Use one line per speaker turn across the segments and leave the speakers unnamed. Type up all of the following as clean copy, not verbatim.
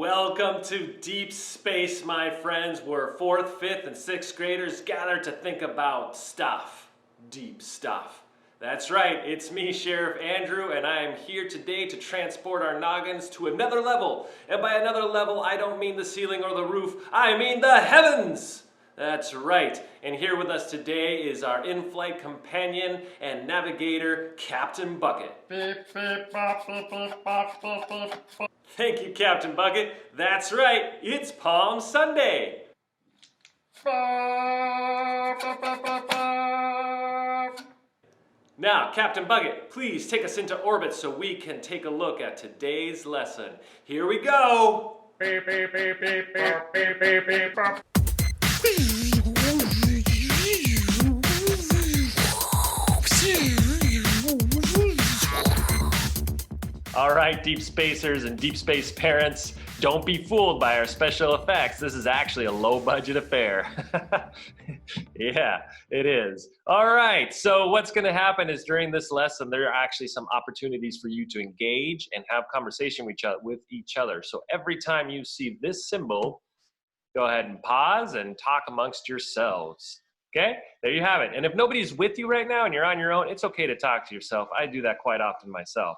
Welcome to Deep Space, my friends, where 4th, 5th, and 6th graders gather to think about stuff. Deep stuff. That's right, it's me, Sheriff Andrew, and I am here today to transport our noggins to another level. And by another level, I don't mean the ceiling or the roof, I mean the heavens! That's right, and here with us today is our in-flight companion and navigator, Captain Bucket. Thank you, Captain Bucket. That's right, it's Palm Sunday. Now, Captain Bucket, please take us into orbit so we can take a look at today's lesson. Here we go! All right, Deep Spacers and Deep Space parents, don't be fooled by our special effects. This is actually a low-budget affair. Yeah, it is. All right, so what's going to happen is during this lesson, there are actually some opportunities for you to engage and have conversation with each other. So every time you see this symbol, go ahead and pause and talk amongst yourselves. Okay, there you have it. And if nobody's with you right now and you're on your own, it's okay to talk to yourself. I do that quite often myself.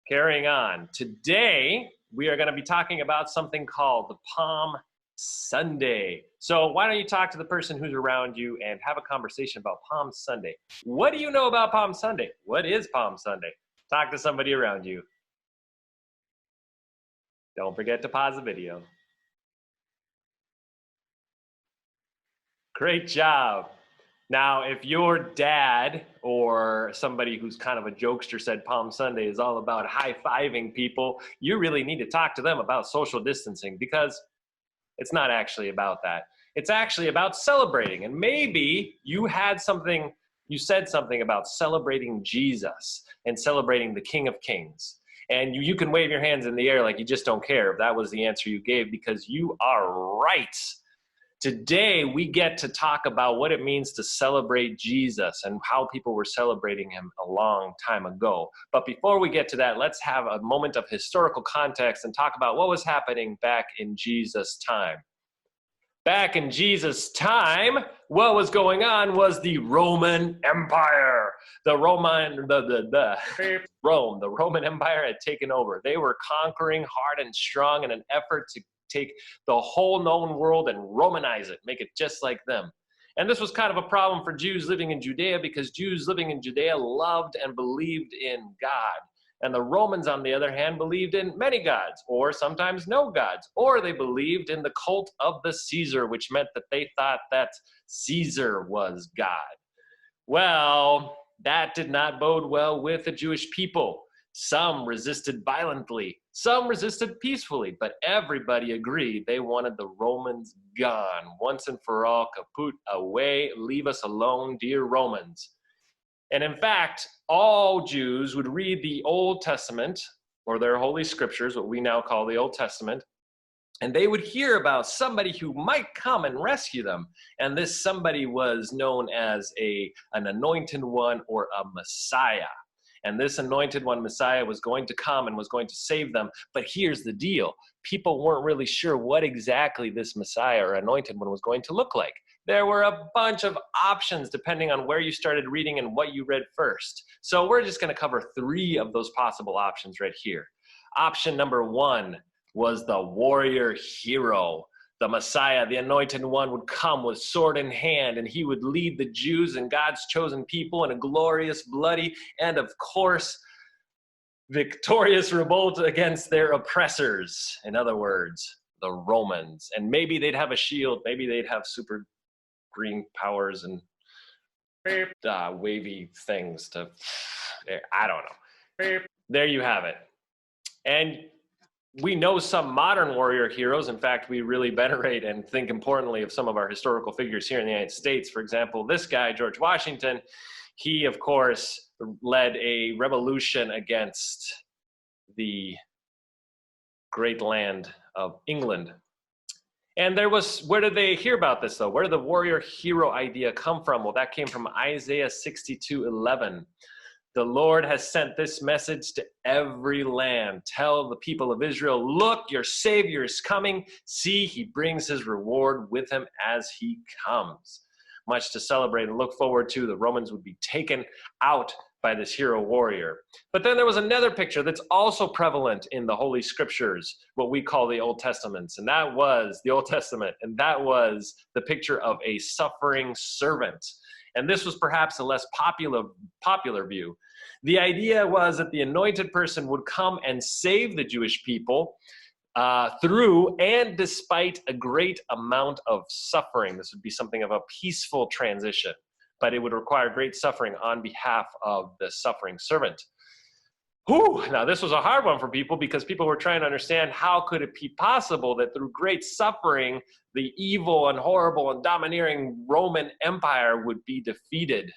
Carrying on. Today, we are going to be talking about something called the Palm Sunday. So why don't you talk to the person who's around you and have a conversation about Palm Sunday. What do you know about Palm Sunday? What is Palm Sunday? Talk to somebody around you. Don't forget to pause the video. Great job. Now, if your dad or somebody who's kind of a jokester said Palm Sunday is all about high-fiving people, you really need to talk to them about social distancing because it's not actually about that. It's actually about celebrating. And maybe you said something about celebrating Jesus and celebrating the King of Kings. And you can wave your hands in the air like you just don't care if that was the answer you gave because you are right. Today, we get to talk about what it means to celebrate Jesus and how people were celebrating him a long time ago. But before we get to that, let's have a moment of historical context and talk about what was happening back in Jesus' time. Back in Jesus' time, what was going on was the Roman Empire. The Roman Empire had taken over. They were conquering hard and strong in an effort to take the whole known world and Romanize it, make it just like them. And this was kind of a problem for Jews living in Judea because Jews living in Judea loved and believed in God. And the Romans, on the other hand, believed in many gods, or sometimes no gods, or they believed in the cult of the Caesar, which meant that they thought that Caesar was God. Well, that did not bode well with the Jewish people. Some resisted violently, some resisted peacefully, but everybody agreed they wanted the Romans gone. Once and for all, kaput, away, leave us alone, dear Romans. And in fact, all Jews would read the Old Testament, or their holy scriptures, what we now call the Old Testament, and they would hear about somebody who might come and rescue them. And this somebody was known as an anointed one or a Messiah. And this anointed one, Messiah, was going to come and was going to save them. But here's the deal. People weren't really sure what exactly this Messiah or anointed one was going to look like. There were a bunch of options depending on where you started reading and what you read first. So we're just going to cover 3 of those possible options right here. Option number 1 was the warrior hero. The Messiah, the anointed one, would come with sword in hand, and he would lead the Jews and God's chosen people in a glorious, bloody, and of course, victorious revolt against their oppressors. In other words, the Romans. And maybe they'd have a shield, maybe they'd have super green powers and wavy things to, I don't know. There you have it. And we know some modern warrior heroes. In fact, we really venerate and think importantly of some of our historical figures here in the United States. For example, this guy, George Washington, he, of course, led a revolution against the great land of England. And where did they hear about this though? Where did the warrior hero idea come from? Well, that came from Isaiah 62:11. The Lord has sent this message to every land. Tell the people of Israel, look, your Savior is coming. See, he brings his reward with him as he comes. Much to celebrate and look forward to. The Romans would be taken out by this hero warrior. But then there was another picture that's also prevalent in the Holy Scriptures, what we call the Old Testaments, and that was the Old Testament, and that was the picture of a suffering servant. And this was perhaps a less popular view. The idea was that the anointed person would come and save the Jewish people through and despite a great amount of suffering. This would be something of a peaceful transition, but it would require great suffering on behalf of the suffering servant. Whew. Now, this was a hard one for people because people were trying to understand how could it be possible that through great suffering, the evil and horrible and domineering Roman Empire would be defeated.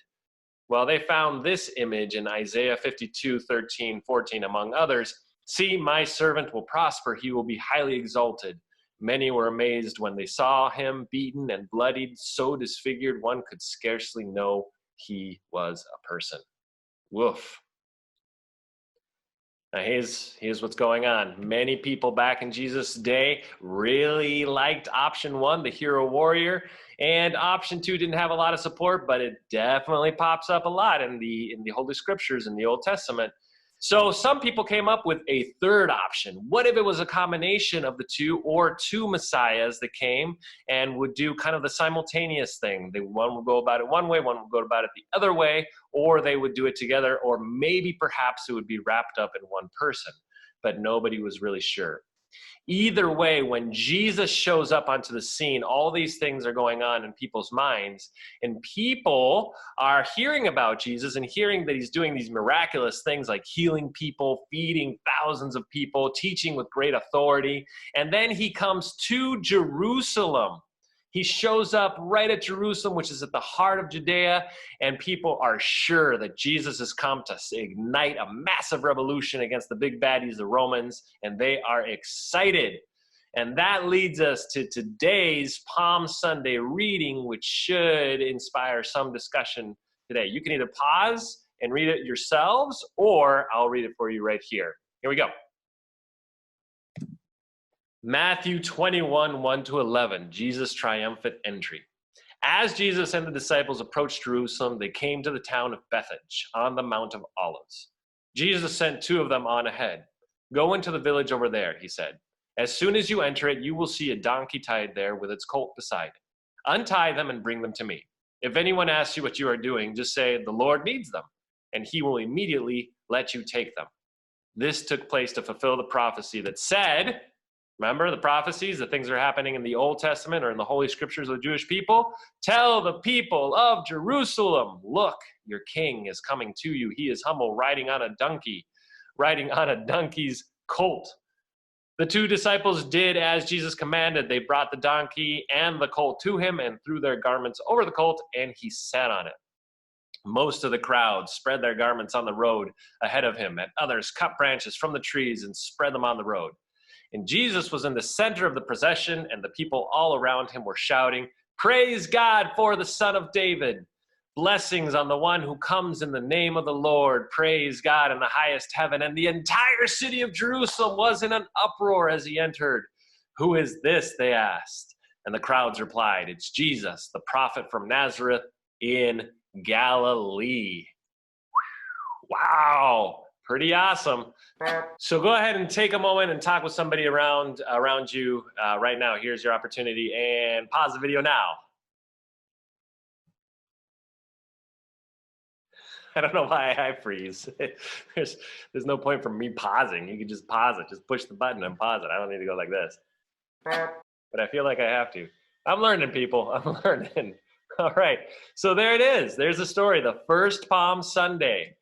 Well, they found this image in Isaiah 52, 13, 14, among others. See, my servant will prosper. He will be highly exalted. Many were amazed when they saw him beaten and bloodied, so disfigured one could scarcely know he was a person. Woof. Now here's what's going on. Many people back in Jesus' day really liked option one, the hero warrior, and option two didn't have a lot of support, but it definitely pops up a lot in the Holy Scriptures in the Old Testament. So some people came up with a third option. What if it was a combination of the two, or two messiahs that came and would do kind of the simultaneous thing? One would go about it one way, one would go about it the other way, or they would do it together, or maybe perhaps it would be wrapped up in one person, but nobody was really sure. Either way, when Jesus shows up onto the scene, all these things are going on in people's minds, and people are hearing about Jesus and hearing that he's doing these miraculous things like healing people, feeding thousands of people, teaching with great authority. And then he comes to Jerusalem. He shows up right at Jerusalem, which is at the heart of Judea, and people are sure that Jesus has come to ignite a massive revolution against the big baddies, the Romans, and they are excited. And that leads us to today's Palm Sunday reading, which should inspire some discussion today. You can either pause and read it yourselves, or I'll read it for you right here. Here we go. Matthew 21, 1-11, Jesus' triumphant entry. As Jesus and the disciples approached Jerusalem, they came to the town of Bethphage on the Mount of Olives. Jesus sent two of them on ahead. Go into the village over there, he said. As soon as you enter it, you will see a donkey tied there with its colt beside it. Untie them and bring them to me. If anyone asks you what you are doing, just say, the Lord needs them, and he will immediately let you take them. This took place to fulfill the prophecy that said, remember the prophecies, the things that are happening in the Old Testament or in the Holy Scriptures of the Jewish people? Tell the people of Jerusalem, look, your king is coming to you. He is humble, riding on a donkey's colt. The two disciples did as Jesus commanded. They brought the donkey and the colt to him and threw their garments over the colt, and he sat on it. Most of the crowd spread their garments on the road ahead of him, and others cut branches from the trees and spread them on the road. And Jesus was in the center of the procession, and the people all around him were shouting, praise God for the Son of David. Blessings on the one who comes in the name of the Lord. Praise God in the highest heaven. And the entire city of Jerusalem was in an uproar as he entered. Who is this? They asked. And the crowds replied, it's Jesus, the prophet from Nazareth in Galilee. Wow. Pretty awesome. So go ahead and take a moment and talk with somebody around you right now. Here's your opportunity, and pause the video now. I don't know why I freeze. There's no point for me pausing. You can just pause it. Just push the button and pause it. I don't need to go like this. But I feel like I have to. I'm learning, people. I'm learning. All right. So there it is. There's the story. The first Palm Sunday.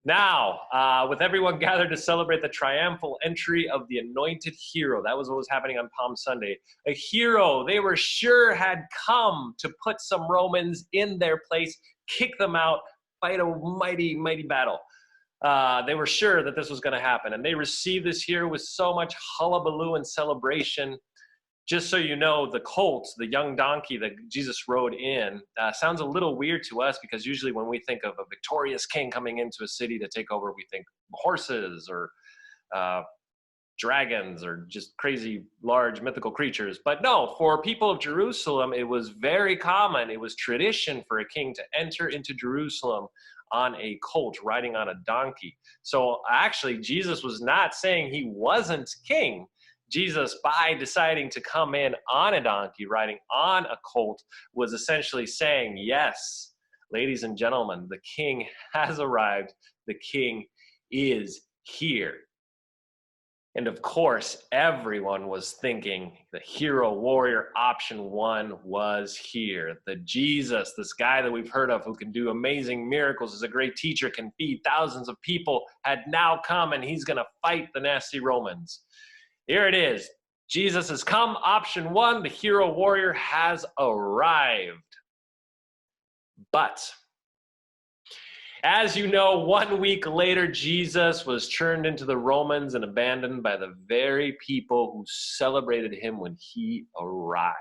Now, with everyone gathered to celebrate the triumphal entry of the anointed hero, that was what was happening on Palm Sunday. A hero they were sure had come to put some Romans in their place, kick them out, fight a mighty, mighty battle. They were sure that this was going to happen, and they received this hero with so much hullabaloo and celebration. Just so you know, the colt, the young donkey that Jesus rode in, sounds a little weird to us because usually when we think of a victorious king coming into a city to take over, we think horses or uh, dragons or just crazy large mythical creatures. But no, for people of Jerusalem, it was very common. It was tradition for a king to enter into Jerusalem on a colt, riding on a donkey. So actually, Jesus was not saying he wasn't king. Jesus, by deciding to come in on a donkey, riding on a colt, was essentially saying, yes, ladies and gentlemen, the king has arrived. The king is here. And of course, everyone was thinking the hero warrior option one was here. The Jesus, this guy that we've heard of who can do amazing miracles, is a great teacher, can feed thousands of people, had now come and he's going to fight the nasty Romans. Here it is. Jesus has come. Option one, the hero warrior has arrived. But as you know, 1 week later, Jesus was turned into the Romans and abandoned by the very people who celebrated him when he arrived.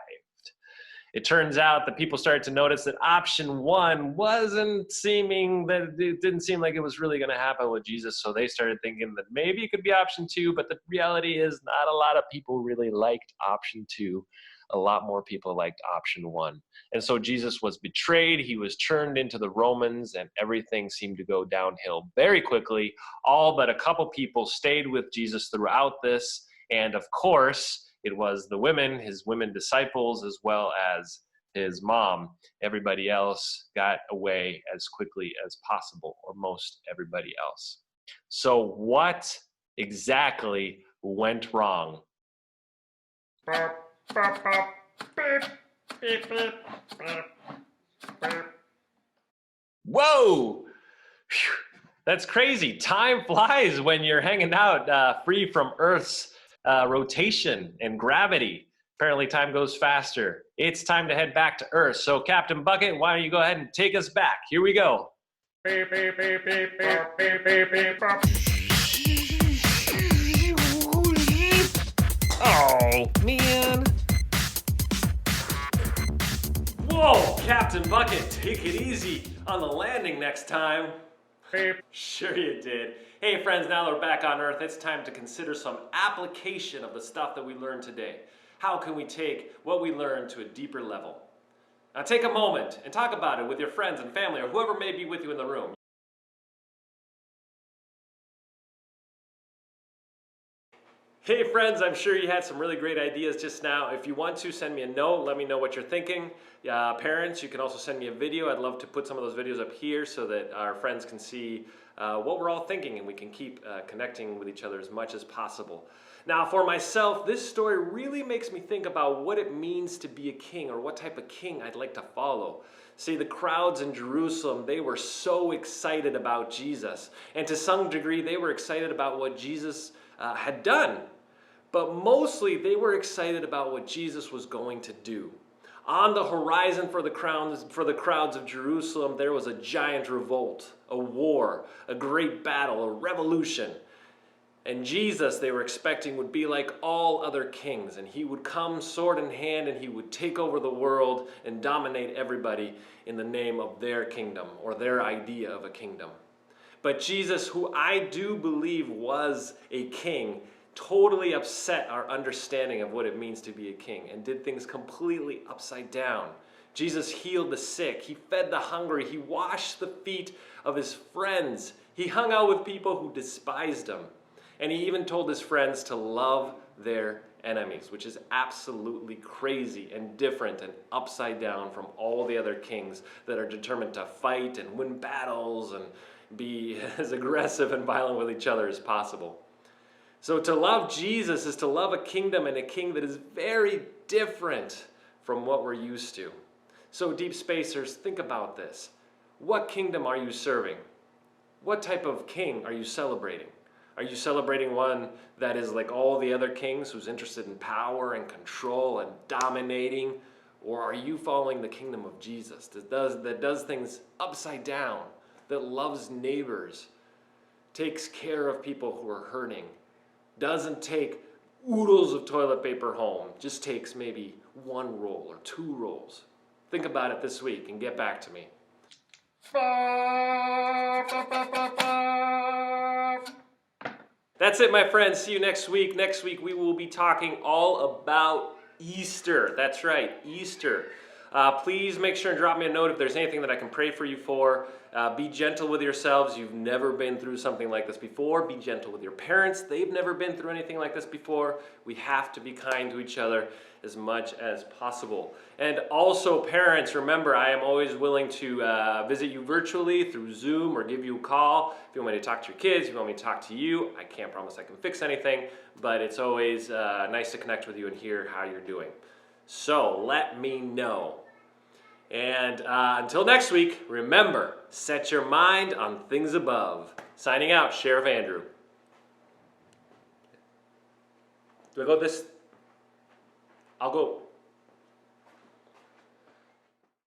It turns out that people started to notice that option one it didn't seem like it was really going to happen with Jesus. So they started thinking that maybe it could be option two, but the reality is not a lot of people really liked option two. A lot more people liked option one. And so Jesus was betrayed. He was turned into the Romans and everything seemed to go downhill very quickly. All but a couple people stayed with Jesus throughout this. And of course, it was the women, his women disciples, as well as his mom. Everybody else got away as quickly as possible, or most everybody else. So what exactly went wrong? Whoa! Whew. That's crazy. Time flies when you're hanging out free from Earth's rotation and gravity. Apparently time goes faster. It's time to head back to Earth. So Captain Bucket, why don't you go ahead and take us back? Here we go. Oh, man. Whoa, Captain Bucket, take it easy on the landing next time. Sure you did. Hey friends, now that we're back on Earth, it's time to consider some application of the stuff that we learned today. How can we take what we learned to a deeper level? Now take a moment and talk about it with your friends and family or whoever may be with you in the room. Hey friends, I'm sure you had some really great ideas just now. If you want to, send me a note, let me know what you're thinking. Parents, you can also send me a video. I'd love to put some of those videos up here so that our friends can see what we're all thinking and we can keep connecting with each other as much as possible. Now for myself, this story really makes me think about what it means to be a king or what type of king I'd like to follow. See, the crowds in Jerusalem, they were so excited about Jesus. And to some degree, they were excited about what Jesus had done. But mostly they were excited about what Jesus was going to do. On the horizon for the crowds of Jerusalem, there was a giant revolt, a war, a great battle, a revolution. And Jesus, they were expecting, would be like all other kings, and he would come sword in hand and he would take over the world and dominate everybody in the name of their kingdom or their idea of a kingdom. But Jesus, who I do believe was a king, totally upset our understanding of what it means to be a king and did things completely upside down. Jesus healed the sick, he fed the hungry, he washed the feet of his friends, he hung out with people who despised him, and he even told his friends to love their enemies, which is absolutely crazy and different and upside down from all the other kings that are determined to fight and win battles and be as aggressive and violent with each other as possible. So to love Jesus is to love a kingdom and a king that is very different from what we're used to. So Deep Spacers, think about this. What kingdom are you serving? What type of king are you celebrating? Are you celebrating one that is like all the other kings, who's interested in power and control and dominating? Or are you following the kingdom of Jesus that does things upside down, that loves neighbors, takes care of people who are hurting, doesn't take oodles of toilet paper home. Just takes maybe 1 roll or 2 rolls. Think about it this week and get back to me. That's it, my friends. See you next week. Next week we will be talking all about Easter. That's right, Easter. Please make sure and drop me a note if there's anything that I can pray for you for. Be gentle with yourselves. You've never been through something like this before. Be gentle with your parents. They've never been through anything like this before. We have to be kind to each other as much as possible. And also, parents, remember, I am always willing to visit you virtually through Zoom or give you a call. If you want me to talk to your kids, if you want me to talk to you, I can't promise I can fix anything, but it's always nice to connect with you and hear how you're doing. So let me know. And until next week, remember, set your mind on things above. Signing out, Sheriff Andrew. Do I go this? I'll go.